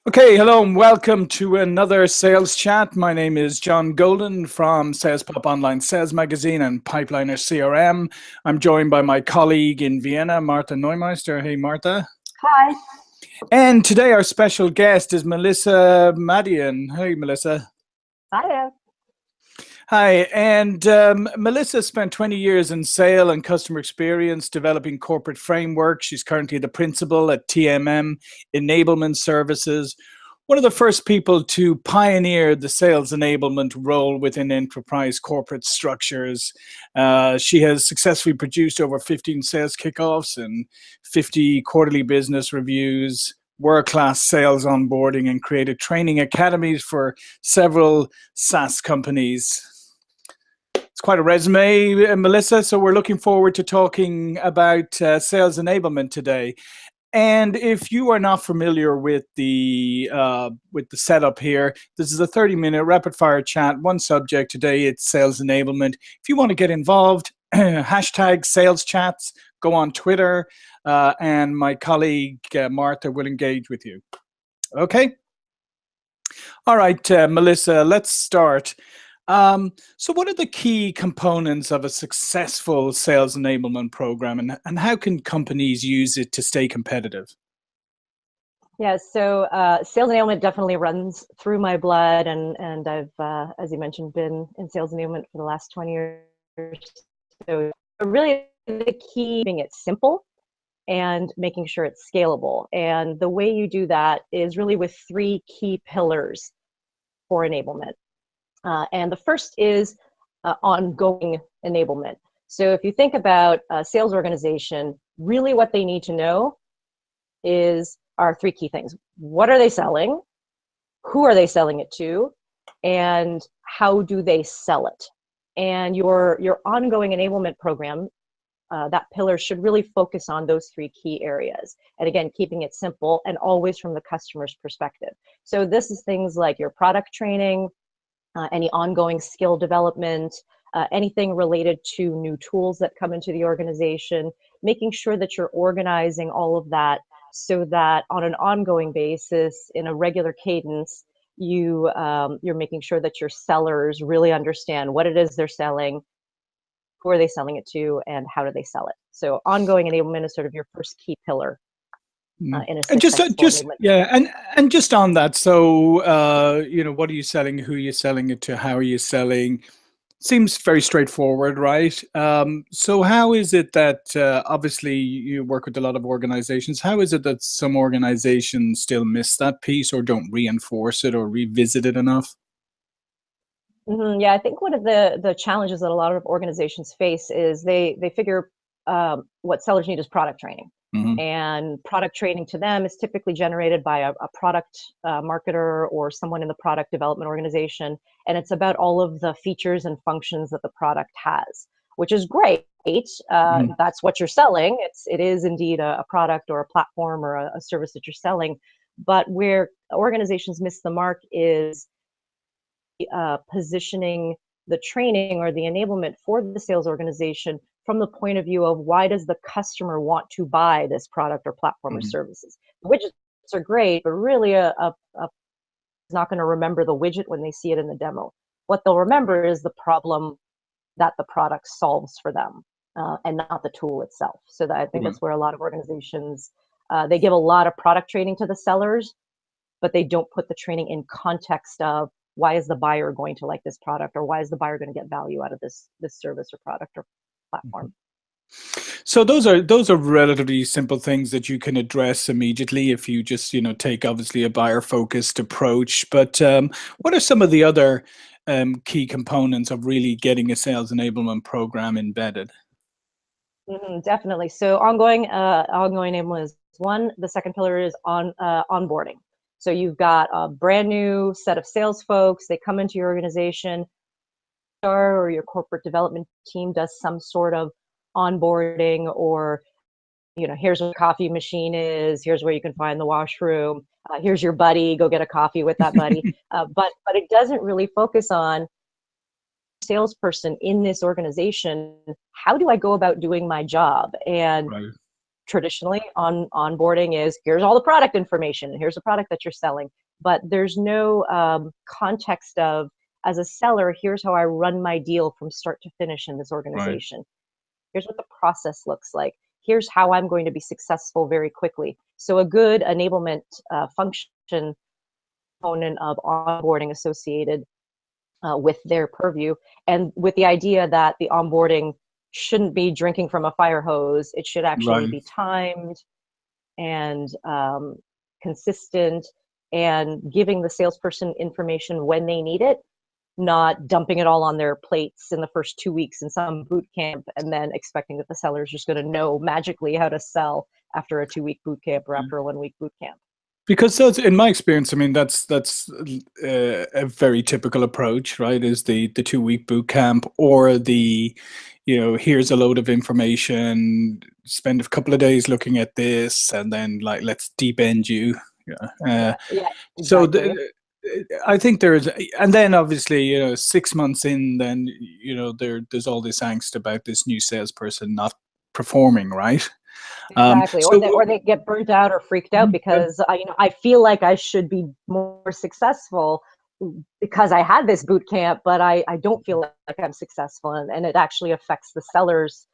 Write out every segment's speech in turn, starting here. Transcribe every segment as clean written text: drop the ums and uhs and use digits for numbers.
Okay, hello and welcome to another sales chat. My name is John Golden from SalesPOP Online Sales Magazine and Pipeliner CRM. I'm joined by my colleague in Vienna, Martha Neumeister. Hey, Martha. Hi. And today our special guest is Melissa Madian. Hey, Melissa. Hi. Hi, and Melissa spent 20 years in sale and customer experience developing corporate frameworks. She's currently the principal at TMM Enablement Services, one of the first people to pioneer the sales enablement role within enterprise corporate structures. She has successfully produced over 15 sales kickoffs and 50 quarterly business reviews, world-class sales onboarding, and created training academies for several SaaS companies. It's quite a resume, Melissa, so we're looking forward to talking about sales enablement today. And if you are not familiar with the setup here, this is a 30-minute rapid-fire chat, one subject. Today it's sales enablement. If you want to get involved, hashtag sales chats, go on Twitter, and my colleague Martha will engage with you. Okay? All right, Melissa, let's start. So what are the key components of a successful sales enablement program, and how can companies use it to stay competitive? Yeah, so sales enablement definitely runs through my blood, and I've, as you mentioned, been in sales enablement for the last 20 years. So really the key being it simple and making sure it's scalable. And the way you do that is really with three key pillars for enablement. And the first is ongoing enablement. So if you think about a sales organization, really what they need to know are three key things. What are they selling? Who are they selling it to? And how do they sell it? And your ongoing enablement program, that pillar should really focus on those three key areas. And again, keeping it simple and always from the customer's perspective. So this is things like your product training, any ongoing skill development, anything related to new tools that come into the organization, making sure that you're organizing all of that so that on an ongoing basis, in a regular cadence, you're making sure that your sellers really understand what it is they're selling, who are they selling it to, and how do they sell it. So ongoing enablement is sort of your first key pillar. In a and just yeah, and just on that, so what are you selling, who are you selling it to, how are you selling? Seems very straightforward, right? So how is it that obviously you work with a lot of organizations, how is it that some organizations still miss that piece or don't reinforce it or revisit it enough? Yeah, I think one of the challenges that a lot of organizations face is they figure what sellers need is product training. And product training to them is typically generated by a product marketer or someone in the product development organization. And it's about all of the features and functions that the product has, which is great. That's what you're selling. It is indeed a product or a platform or a service that you're selling. But where organizations miss the mark is positioning the training or the enablement for the sales organization from the point of view of why does the customer want to buy this product or platform or services. The widgets are great, but really is not going to remember the widget when they see it in the demo. What they'll remember is the problem that the product solves for them, and not the tool itself. So that I think that's where a lot of organizations, they give a lot of product training to the sellers, but they don't put the training in context of why is the buyer going to like this product, or why is the buyer going to get value out of this service or product or platform. So those are relatively simple things that you can address immediately if you just take obviously a buyer focused approach. But what are some of the other key components of really getting a sales enablement program embedded? Definitely. So ongoing enablement is one. The second pillar is onboarding. So you've got a brand new set of sales folks. They come into your organization, or your corporate development team does some sort of onboarding, or here's where the coffee machine is, here's where you can find the washroom, here's your buddy, go get a coffee with that buddy. But it doesn't really focus on salesperson in this organization. How do I go about doing my job? And traditionally on onboarding is, here's all the product information, and here's the product that you're selling. But there's no context of, as a seller, here's how I run my deal from start to finish in this organization. Right. Here's what the process looks like. Here's how I'm going to be successful very quickly. So a good enablement function component of onboarding associated with their purview, and with the idea that the onboarding shouldn't be drinking from a fire hose. It should actually be timed and consistent, and giving the salesperson information when they need it, not dumping it all on their plates in the first 2 weeks in some boot camp and then expecting that the seller's just going to know magically how to sell after a 2-week boot camp or after a 1-week boot camp. Because that's, in my experience, I mean, that's a very typical approach, right? Is the 2-week boot camp, or the, here's a load of information, spend a couple of days looking at this, and then like, let's deep end you. Yeah, exactly. So I think there's, and then obviously, 6 months in, then, there's all this angst about this new salesperson not performing, right? Exactly, or they get burnt out or freaked out because I feel like I should be more successful because I had this boot camp, but I don't feel like I'm successful, and it actually affects the sellers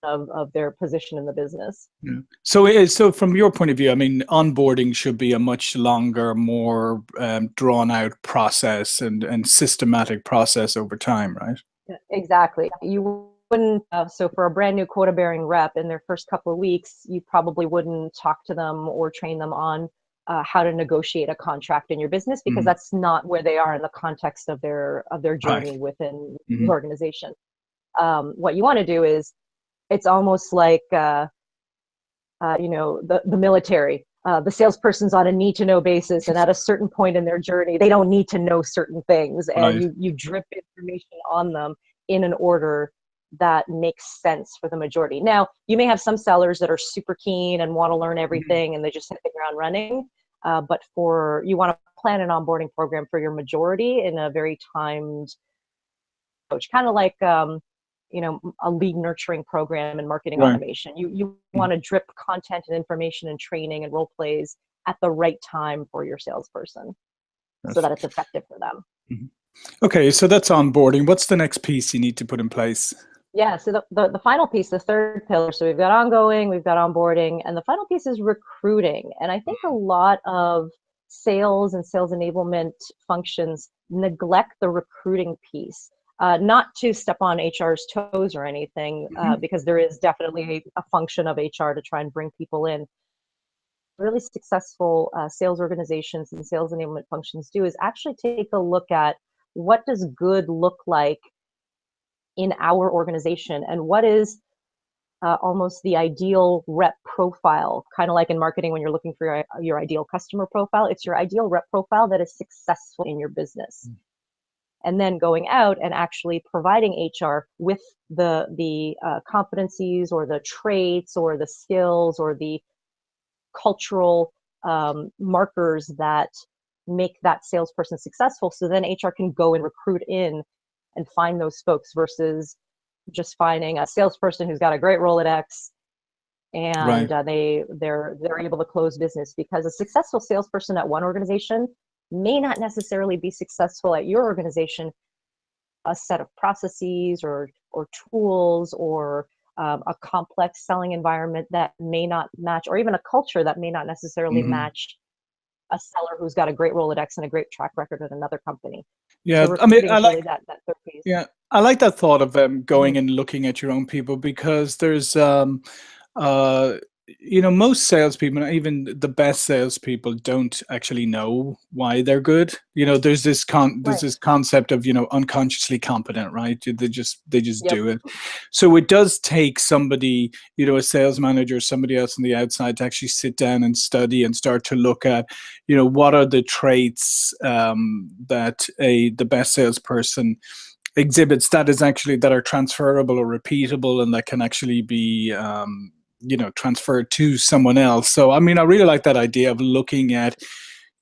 of their position in the business. Yeah. So from your point of view, I mean, onboarding should be a much longer, more drawn out process and systematic process over time, right? Exactly. You wouldn't, so for a brand new quota bearing rep in their first couple of weeks, you probably wouldn't talk to them or train them on how to negotiate a contract in your business, because that's not where they are in the context of their journey within the organization. What you want to do is, it's almost like the military. The salesperson's on a need-to-know basis, and at a certain point in their journey, they don't need to know certain things, and you drip information on them in an order that makes sense for the majority. Now, you may have some sellers that are super keen and want to learn everything, and they just hit the ground running. But you want to plan an onboarding program for your majority in a very timed approach, kind of like a lead nurturing program in marketing automation. You want to drip content and information and training and role plays at the right time for your salesperson, so that it's effective for them. Okay, so that's onboarding. What's the next piece you need to put in place? Yeah, so the final piece, the third pillar, so we've got ongoing, we've got onboarding, and the final piece is recruiting. And I think a lot of sales and sales enablement functions neglect the recruiting piece. Not to step on HR's toes or anything, because there is definitely a function of HR to try and bring people in. Really successful sales organizations and sales enablement functions do is actually take a look at, what does good look like in our organization, and what is almost the ideal rep profile, kind of like in marketing when you're looking for your ideal customer profile. It's your ideal rep profile that is successful in your business. And then going out and actually providing HR with the competencies or the traits or the skills or the cultural markers that make that salesperson successful. So then HR can go and recruit in and find those folks, versus just finding a salesperson who's got a great Rolodex and they're able to close business. Because a successful salesperson at one organization may not necessarily be successful at your organization. A set of processes or tools or a complex selling environment that may not match, or even a culture that may not necessarily match a seller who's got a great Rolodex and a great track record at another company. Yeah, so I mean, I like really that third piece. Yeah, I like that thought of going and looking at your own people, because there's most salespeople, even the best salespeople, don't actually know why they're good. There's this this concept of unconsciously competent, right? They just do it. So it does take somebody, a sales manager, somebody else on the outside, to actually sit down and study and start to look at, what are the traits that the best salesperson exhibits that are transferable or repeatable, and that can actually be transferred to someone else. So I mean, I really like that idea of looking at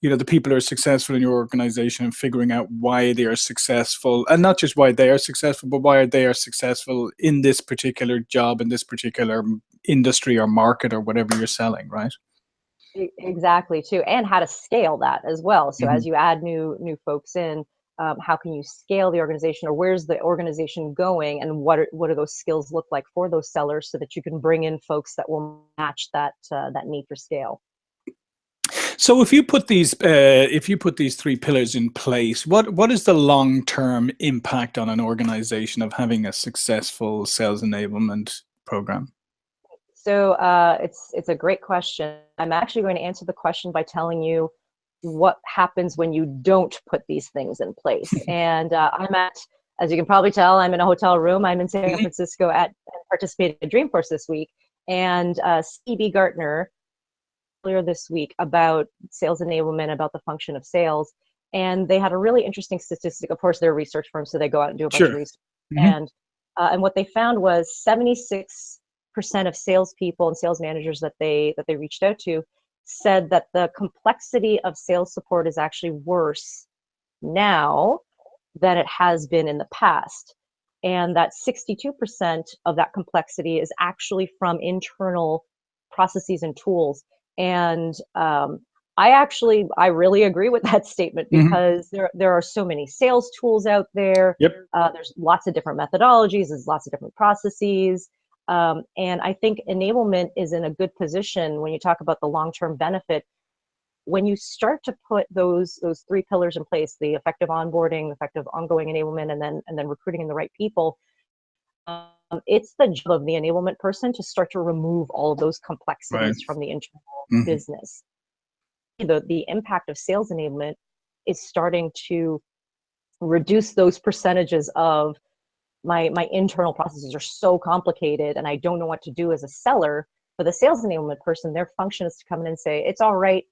the people who are successful in your organization and figuring out why they are successful, and not just why they are successful, but why they are successful in this particular job, in this particular industry or market or whatever you're selling, right? Exactly, too, and how to scale that as well. So Mm-hmm. as you add new folks in, how can you scale the organization, or where's the organization going, and what do those skills look like for those sellers, so that you can bring in folks that will match that need for scale. So if you put these three pillars in place, what is the long-term impact on an organization of having a successful sales enablement program? So it's a great question. I'm actually going to answer the question by telling you what happens when you don't put these things in place. And as you can probably tell, I'm in a hotel room. I'm in San Francisco participating in Dreamforce this week. And CB Gartner earlier this week about sales enablement, about the function of sales. And they had a really interesting statistic. Of course, they're a research firm, so they go out and do a bunch of research. Mm-hmm. And what they found was 76% of salespeople and sales managers that they reached out to said that the complexity of sales support is actually worse now than it has been in the past. And that 62% of that complexity is actually from internal processes and tools. And I really agree with that statement, because there are so many sales tools out there. Yep. There's lots of different methodologies, there's lots of different processes. And I think enablement is in a good position when you talk about the long-term benefit. When you start to put those three pillars in place, the effective onboarding, the effective ongoing enablement, and then recruiting in the right people, it's the job of the enablement person to start to remove all of those complexities from the internal business. The impact of sales enablement is starting to reduce those percentages of my internal processes are so complicated and I don't know what to do as a seller. For the sales enablement person, their function is to come in and say, it's all right,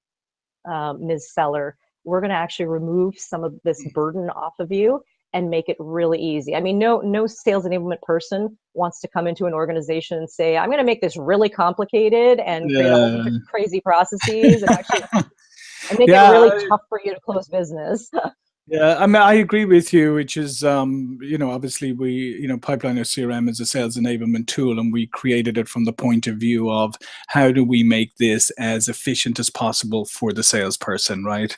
Ms. Seller, we're going to actually remove some of this burden off of you and make it really easy. I mean, no sales enablement person wants to come into an organization and say, I'm going to make this really complicated and create a whole bunch of crazy processes and actually and make it really tough for you to close business. Yeah, I mean, I agree with you, which is, obviously Pipeline or CRM is a sales enablement tool, and we created it from the point of view of how do we make this as efficient as possible for the salesperson, right?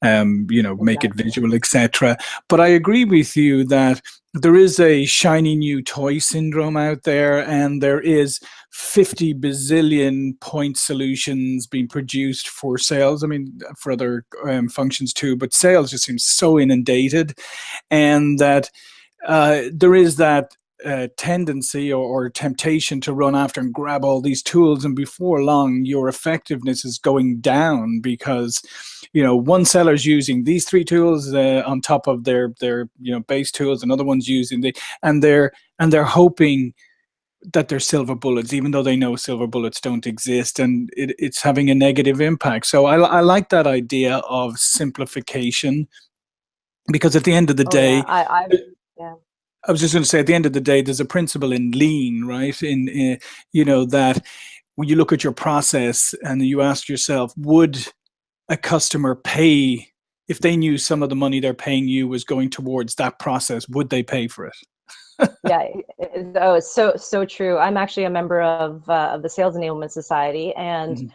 Make it visual, etc. But I agree with you that there is a shiny new toy syndrome out there, and there is 50 bazillion point solutions being produced for sales. I mean, for other functions too, but sales just seems so inundated, and that there is that tendency or temptation to run after and grab all these tools, and before long your effectiveness is going down because one seller's using these three tools on top of their base tools, another one's using and they're hoping that they're silver bullets, even though they know silver bullets don't exist, and it's having a negative impact. So I like that idea of simplification, because at the end of the day, I was just going to say, at the end of the day, there's a principle in lean, right? In that when you look at your process and you ask yourself, would a customer pay if they knew some of the money they're paying you was going towards that process? Would they pay for it? Yeah, it's so true. I'm actually a member of the Sales Enablement Society, and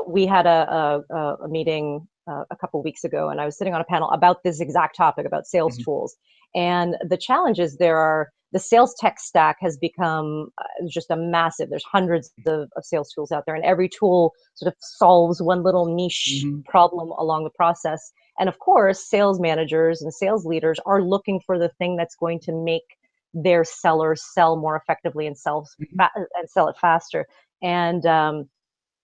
we had a meeting a couple of weeks ago, and I was sitting on a panel about this exact topic, about sales tools. And the challenge is the sales tech stack has become just there's hundreds of sales tools out there, and every tool sort of solves one little niche problem along the process. And of course, sales managers and sales leaders are looking for the thing that's going to make their sellers sell more effectively and sell it faster. And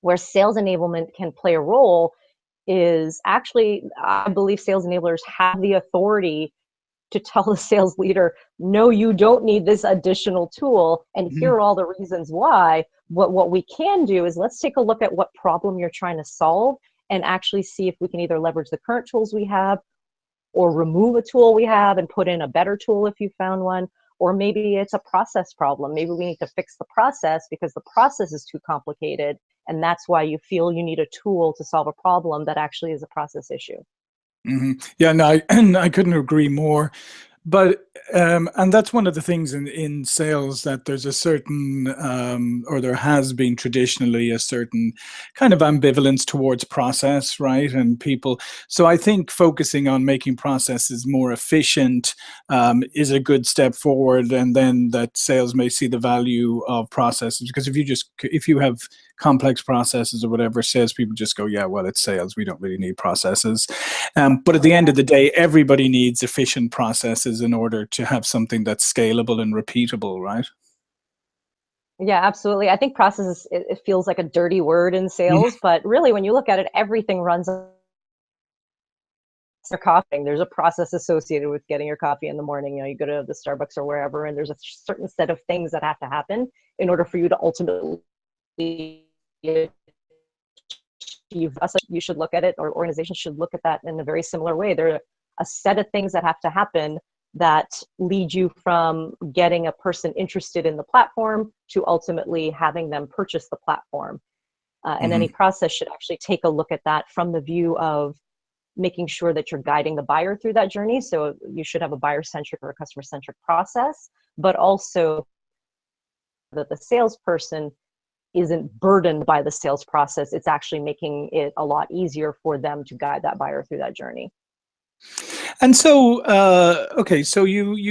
where sales enablement can play a role is actually, I believe sales enablers have the authority to tell the sales leader, no, you don't need this additional tool, and here are all the reasons why. What we can do is let's take a look at what problem you're trying to solve and actually see if we can either leverage the current tools we have or remove a tool we have and put in a better tool if you found one. Or maybe it's a process problem. Maybe we need to fix the process because the process is too complicated And that's why you feel you need a tool to solve a problem that actually is a process issue. Yeah, no, I couldn't agree more. But and that's one of the things in sales, that there's a certain or there has been traditionally a certain kind of ambivalence towards process, right? And people, so I think focusing on making processes more efficient is a good step forward, and then that sales may see the value of processes, because if you have complex processes or whatever, salespeople just go, yeah, well, it's sales, we don't really need processes. But at the end of the day, everybody needs efficient processes in order to have something that's scalable and repeatable, right? Yeah, absolutely. I think process it feels like a dirty word in sales, but really when you look at it, everything runs on your coffee. There's a process associated with getting your coffee in the morning. You go to the Starbucks or wherever, and there's a certain set of things that have to happen in order for you to ultimately achieve. You should look at it, or organizations should look at that in a very similar way. There are a set of things that have to happen that lead you from getting a person interested in the platform to ultimately having them purchase the platform. And any process should actually take a look at that from the view of making sure that you're guiding the buyer through that journey. So you should have a buyer-centric or a customer-centric process, but also that the salesperson isn't burdened by the sales process. It's actually making it a lot easier for them to guide that buyer through that journey. And so, okay, so you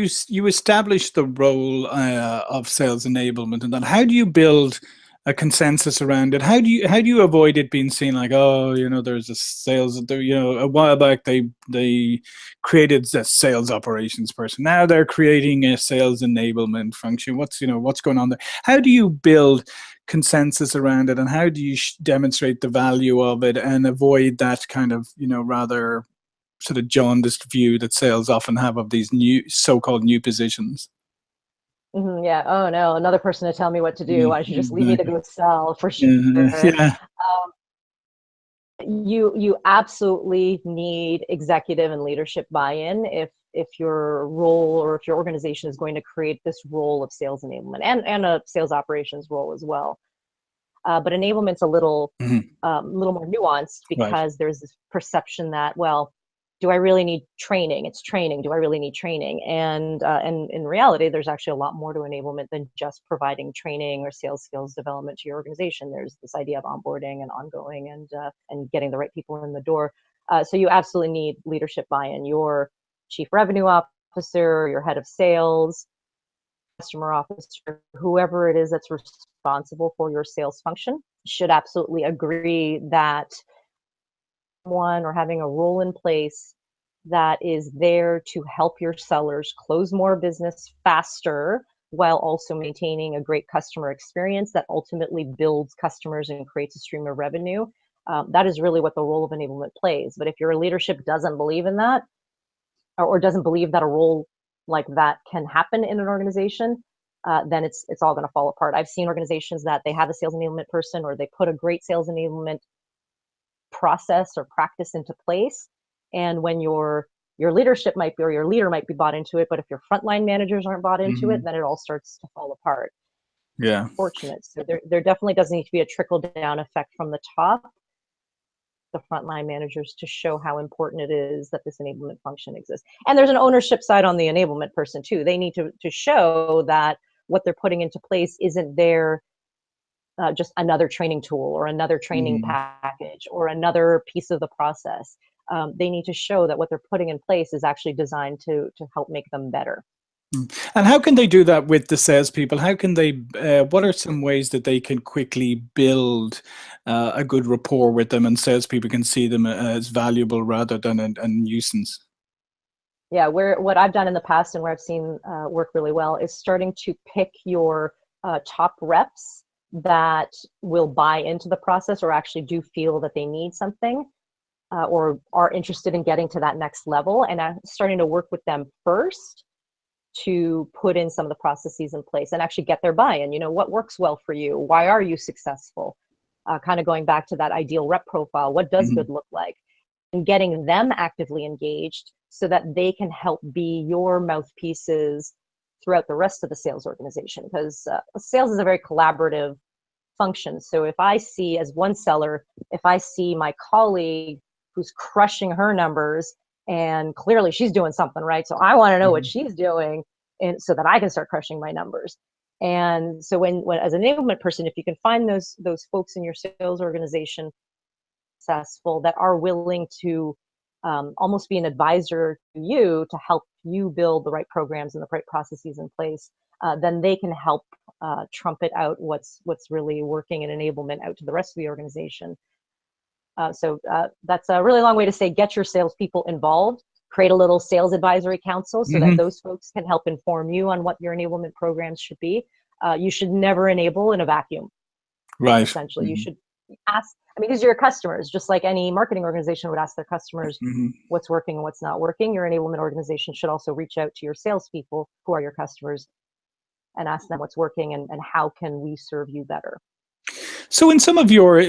established the role of sales enablement, and then how do you build a consensus around it? How do you avoid it being seen like, oh, there's a sales, a while back they created a sales operations person, now they're creating a sales enablement function. What's going on there? How do you build consensus around it, and how do you demonstrate the value of it and avoid that kind of rather sort of jaundiced view that sales often have of these so-called new positions? Yeah. Oh no, another person to tell me what to do. Why don't you just leave me to Exactly. go sell, for sure. Yeah. You absolutely need executive and leadership buy-in if your role or if your organization is going to create this role of sales enablement and a sales operations role as well. But enablement's a little more nuanced, Right. because there's this perception that, well, do I really need training? It's training. Do I really need training? And in reality, there's actually a lot more to enablement than just providing training or sales skills development to your organization. There's this idea of onboarding and ongoing and getting the right people in the door. So you absolutely need leadership buy-in. Your chief revenue officer, your head of sales, customer officer, whoever it is that's responsible for your sales function, should absolutely agree that one, or having a role in place that is there to help your sellers close more business faster, while also maintaining a great customer experience that ultimately builds customers and creates a stream of revenue. That is really what the role of enablement plays. But if your leadership doesn't believe in that, or doesn't believe that a role like that can happen in an organization, then it's all going to fall apart. I've seen organizations that they have a sales enablement person, or they put a great sales enablement process or practice into place, and when your leadership might be, or your leader might be bought into it, but if your frontline managers aren't bought into it, then it all starts to fall apart. Yeah. Fortunate. So there definitely doesn't need to be a trickle down effect from the top, the frontline managers, to show how important it is that this enablement function exists. And there's an ownership side on the enablement person too. They need to show that what they're putting into place isn't there just another training tool or another training package or another piece of the process. They need to show that what they're putting in place is actually designed to help make them better. And how can they do that with the salespeople? How can they? What are some ways that they can quickly build a good rapport with them, and salespeople can see them as valuable rather than a nuisance? Yeah, what I've done in the past and where I've seen work really well is starting to pick your top reps that will buy into the process, or actually do feel that they need something, or are interested in getting to that next level, and starting to work with them first to put in some of the processes in place and actually get their buy-in. What works well for you? Why are you successful? Kind of going back to that ideal rep profile, what does good look like? And getting them actively engaged so that they can help be your mouthpieces throughout the rest of the sales organization. Because sales is a very collaborative functions. So if I see, as one seller, if I see my colleague who's crushing her numbers, and clearly she's doing something right, so I want to know what she's doing, and so that I can start crushing my numbers. And so when as an enablement person, if you can find those folks in your sales organization successful that are willing to almost be an advisor to you to help you build the right programs and the right processes in place, then they can help trumpet out what's really working in enablement out to the rest of the organization. So that's a really long way to say, get your salespeople involved, create a little sales advisory council so that those folks can help inform you on what your enablement programs should be. You should never enable in a vacuum. Right. Essentially, you should ask, I mean, these are your customers, just like any marketing organization would ask their customers what's working and what's not working. Your enablement organization should also reach out to your salespeople who are your customers and ask them what's working and how can we serve you better. So in some of your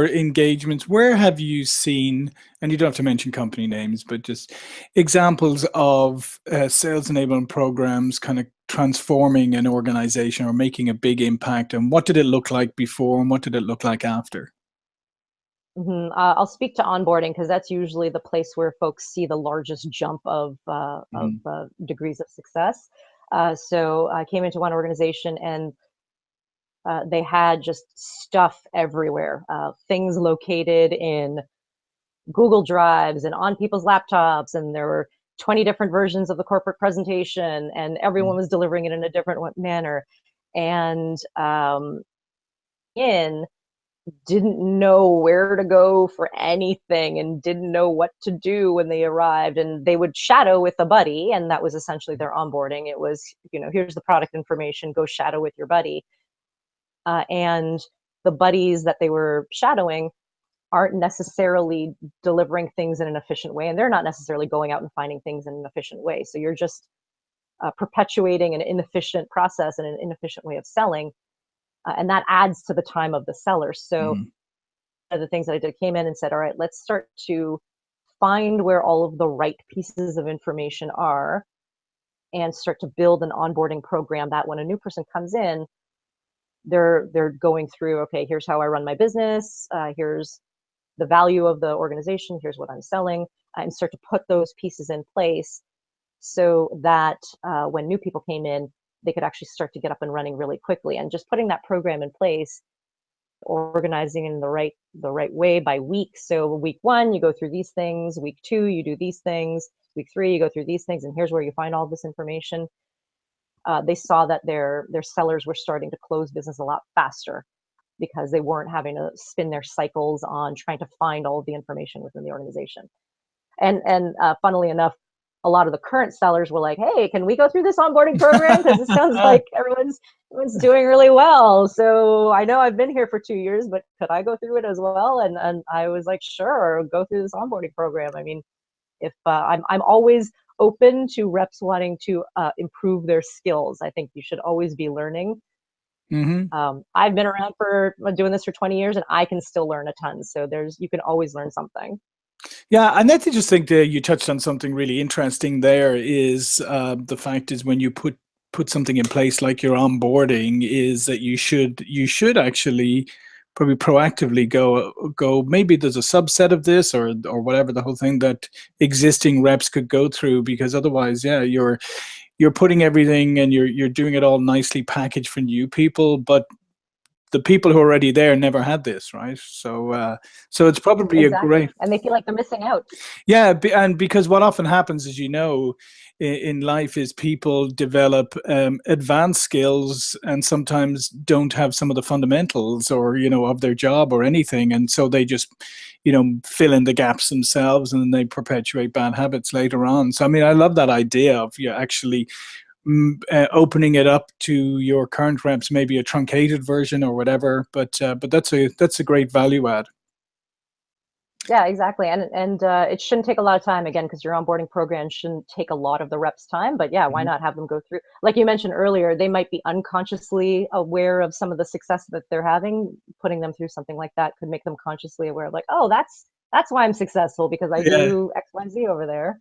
engagements, where have you seen, and you don't have to mention company names, but just examples of sales enablement programs kind of transforming an organization or making a big impact? And what did it look like before and what did it look like after? I'll speak to onboarding because that's usually the place where folks see the largest jump of degrees of success. So I came into one organization and they had just stuff everywhere, things located in Google Drives and on people's laptops, and there were 20 different versions of the corporate presentation, and everyone was delivering it in a different manner. And didn't know where to go for anything and didn't know what to do when they arrived, and they would shadow with a buddy, and that was essentially their onboarding. It was, here's the product information, go shadow with your buddy. And the buddies that they were shadowing aren't necessarily delivering things in an efficient way, and they're not necessarily going out and finding things in an efficient way. So you're just perpetuating an inefficient process and an inefficient way of selling, and that adds to the time of the seller. So one of the things that I did, came in and said, all right, let's start to find where all of the right pieces of information are and start to build an onboarding program that when a new person comes in, they're going through, okay, here's how I run my business, here's the value of the organization, here's what I'm selling, and start to put those pieces in place so that when new people came in, they could actually start to get up and running really quickly. And just putting that program in place, organizing in the right way by week. So week 1, you go through these things. Week 2, you do these things. Week 3, you go through these things. And here's where you find all this information. They saw that their sellers were starting to close business a lot faster because they weren't having to spin their cycles on trying to find all of the information within the organization. And funnily enough, a lot of the current sellers were like, hey, can we go through this onboarding program? Because it sounds like everyone's doing really well. So I know I've been here for 2 years, but could I go through it as well? And I was like, sure, go through this onboarding program. I mean, if I'm always open to reps wanting to improve their skills. I think you should always be learning. I've been around doing this for 20 years and I can still learn a ton. So you can always learn something. Yeah, and I just think that you touched on something really interesting there is the fact is when you put something in place like your onboarding is that you should actually probably proactively go maybe there's a subset of this or whatever, the whole thing that existing reps could go through, because otherwise, yeah, you're putting everything and you're doing it all nicely packaged for new people, but the people who are already there never had this, right? So so it's probably exactly. a great, and they feel like they're missing out. Yeah, and because what often happens, as you know, in life is people develop advanced skills and sometimes don't have some of the fundamentals or, of their job or anything. And so they just, fill in the gaps themselves and then they perpetuate bad habits later on. So, I mean, I love that idea of you actually opening it up to your current reps, maybe a truncated version or whatever. But that's a great value add. Yeah, exactly. And it shouldn't take a lot of time, again, because your onboarding program shouldn't take a lot of the reps' time. But yeah, why not have them go through? Like you mentioned earlier, they might be unconsciously aware of some of the success that they're having. Putting them through something like that could make them consciously aware of, like, oh, that's why I'm successful, because I do X, Y, Z over there.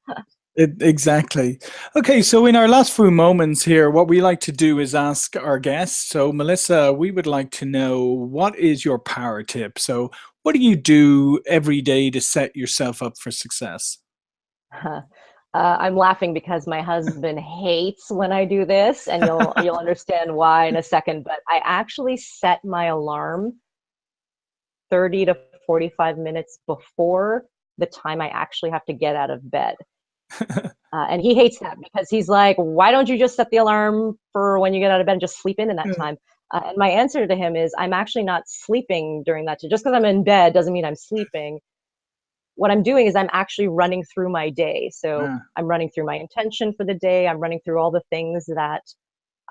Exactly. Okay, so in our last few moments here, what we like to do is ask our guests. So, Melissa, we would like to know, what is your power tip? So, what do you do every day to set yourself up for success? I'm laughing because my husband hates when I do this, and you'll understand why in a second. But I actually set my alarm 30 to 45 minutes before the time I actually have to get out of bed. And he hates that because he's like, why don't you just set the alarm for when you get out of bed and just sleep in that time? And my answer to him is, I'm actually not sleeping during that time. Just because I'm in bed doesn't mean I'm sleeping. What I'm doing is I'm actually running through my day. So I'm running through my intention for the day. I'm running through all the things that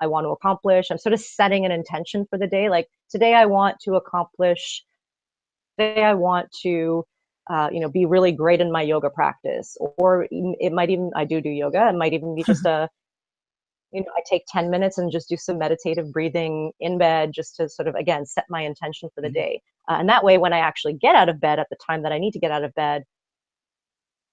I want to accomplish. I'm sort of setting an intention for the day. Like today I want to accomplish, today I want to be really great in my yoga practice, or it might even, I do yoga. It might even be just I take 10 minutes and just do some meditative breathing in bed, just to sort of, again, set my intention for the day. And that way, when I actually get out of bed at the time that I need to get out of bed,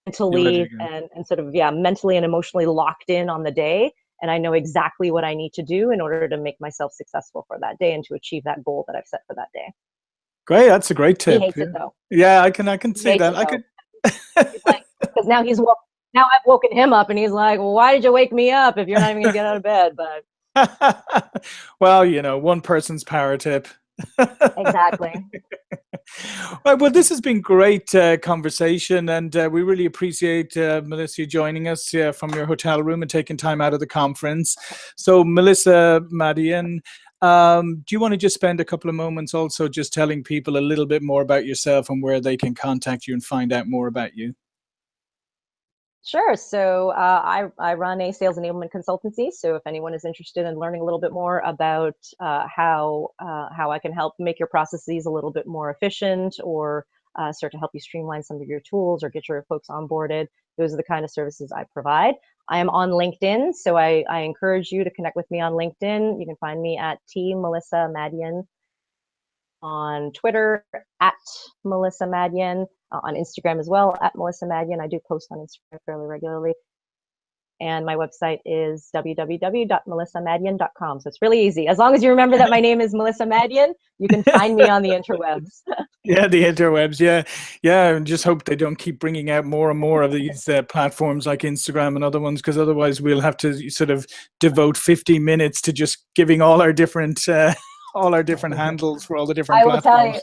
mentally and sort of, mentally and emotionally locked in on the day. And I know exactly what I need to do in order to make myself successful for that day and to achieve that goal that I've set for that day. Great, that's a great tip. He hates it though. Yeah, I can see that. I could. He's like, because now now I've woken him up, and he's like, well, why did you wake me up if you're not even gonna get out of bed? But well, one person's power tip. Exactly. Right, well, this has been great conversation, and we really appreciate Melissa joining us from your hotel room and taking time out of the conference. So, Melissa Madian, do you want to just spend a couple of moments also just telling people a little bit more about yourself and where they can contact you and find out more about you? Sure. So I run a sales enablement consultancy. So if anyone is interested in learning a little bit more about how I can help make your processes a little bit more efficient, or start to help you streamline some of your tools or get your folks onboarded, those are the kind of services I provide. I am on LinkedIn, so I encourage you to connect with me on LinkedIn. You can find me at Melissa Madian on Twitter, at Melissa Madian, on Instagram as well, at Melissa Madian. I do post on Instagram fairly regularly. And my website is www.melissamadian.com. So it's really easy. As long as you remember that my name is Melissa Madian, you can find me on the interwebs. Yeah, the interwebs. Yeah. And just hope they don't keep bringing out more and more of these platforms like Instagram and other ones, because otherwise we'll have to sort of devote 50 minutes to just giving all our different handles for all the different platforms. I will tell you,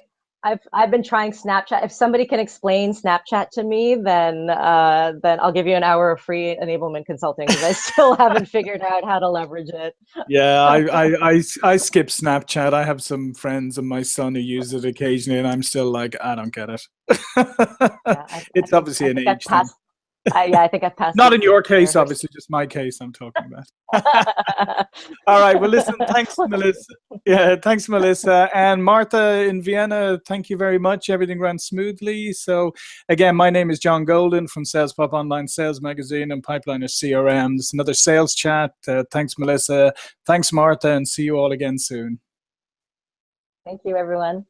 I've been trying Snapchat. If somebody can explain Snapchat to me, then I'll give you an hour of free enablement consulting, because I still haven't figured out how to leverage it. Yeah, I skip Snapchat. I have some friends and my son who use it occasionally, and I'm still like, I don't get it. It's obviously an age thing. I think I've passed. Not in your case, obviously, just my case I'm talking about. All right, well, listen, thanks, Melissa. Yeah, thanks, Melissa. And Martha in Vienna, thank you very much. Everything ran smoothly. So, again, my name is John Golden from SalesPOP Online Sales Magazine and Pipeliner CRM. This is another sales chat. Thanks, Melissa. Thanks, Martha, and see you all again soon. Thank you, everyone.